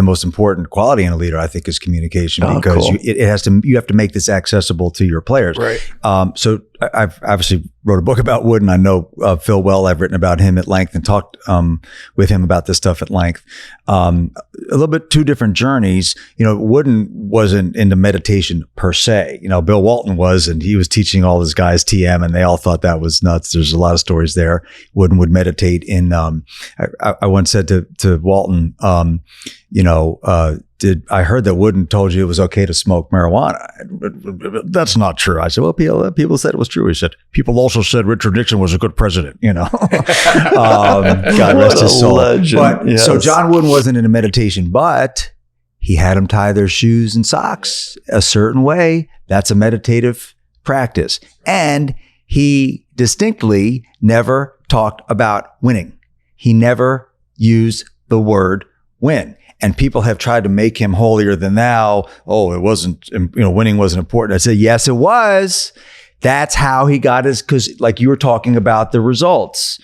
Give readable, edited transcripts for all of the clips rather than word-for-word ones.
the most important quality in a leader, I think, is communication, because cool. you have to make this accessible to your players. Right. So I've obviously wrote a book about Wooden. I know Phil well. I've written about him at length and talked with him about this stuff at length. A little bit two different journeys. Wooden wasn't into meditation per se. Bill Walton was, and he was teaching all his guys TM, and they all thought that was nuts. There's a lot of stories there. Wooden would meditate in. I once said to Walton, I heard that Wooden told you it was okay to smoke marijuana. That's not true. I said, well, people said it was true. He said, people also said Richard Nixon was a good president, God rest his soul. Legend. But, yes. So John Wooden wasn't into meditation, but he had them tie their shoes and socks a certain way. That's a meditative practice. And he distinctly never talked about winning. He never used the word win. And people have tried to make him holier than thou. Oh, it wasn't, winning wasn't important. I said, yes, it was. That's how he got because like you were talking about the results.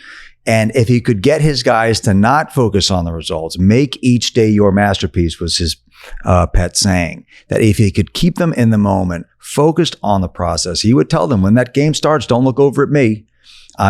And if he could get his guys to not focus on the results, make each day your masterpiece, was his pet saying. That if he could keep them in the moment, focused on the process, he would tell them, when that game starts, don't look over at me.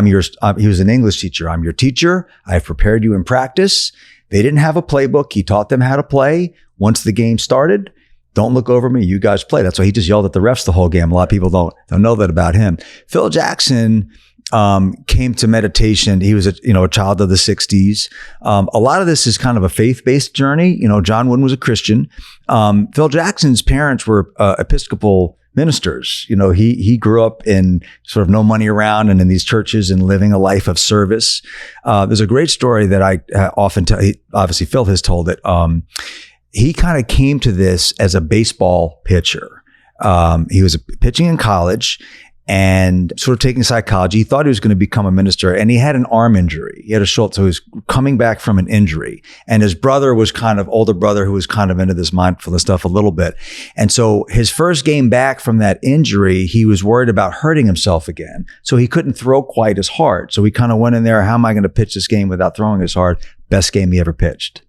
He was an English teacher. I'm your teacher. I've prepared you in practice. They didn't have a playbook. He taught them how to play. Once the game started, don't look over me. You guys play. That's why he just yelled at the refs the whole game. A lot of people don't know that about him. Phil Jackson came to meditation. He was a child of the 60s. A lot of this is kind of a faith-based journey. John Wooden was a Christian. Phil Jackson's parents were Episcopal ministers. He grew up in sort of no money around and in these churches and living a life of service. There's a great story that I often tell. Obviously, Phil has told it. He kind of came to this as a baseball pitcher. He was pitching in college and sort of taking psychology. He thought he was going to become a minister, and he had an arm injury. He had a shoulder, so he was coming back from an injury. And his brother was older brother who was kind of into this mindfulness stuff a little bit. And so his first game back from that injury, he was worried about hurting himself again. So he couldn't throw quite as hard. So he kind of went in there, how am I going to pitch this game without throwing as hard? Best game he ever pitched.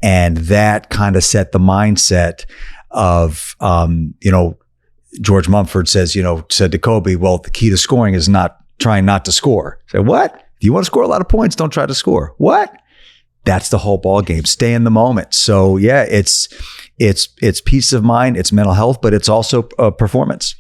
And that kind of set the mindset of, George Mumford said to Kobe, well, the key to scoring is not trying not to score. I said, what? If you want to score a lot of points, don't try to score. What? That's the whole ball game. Stay in the moment. So yeah, it's peace of mind, it's mental health, but it's also performance.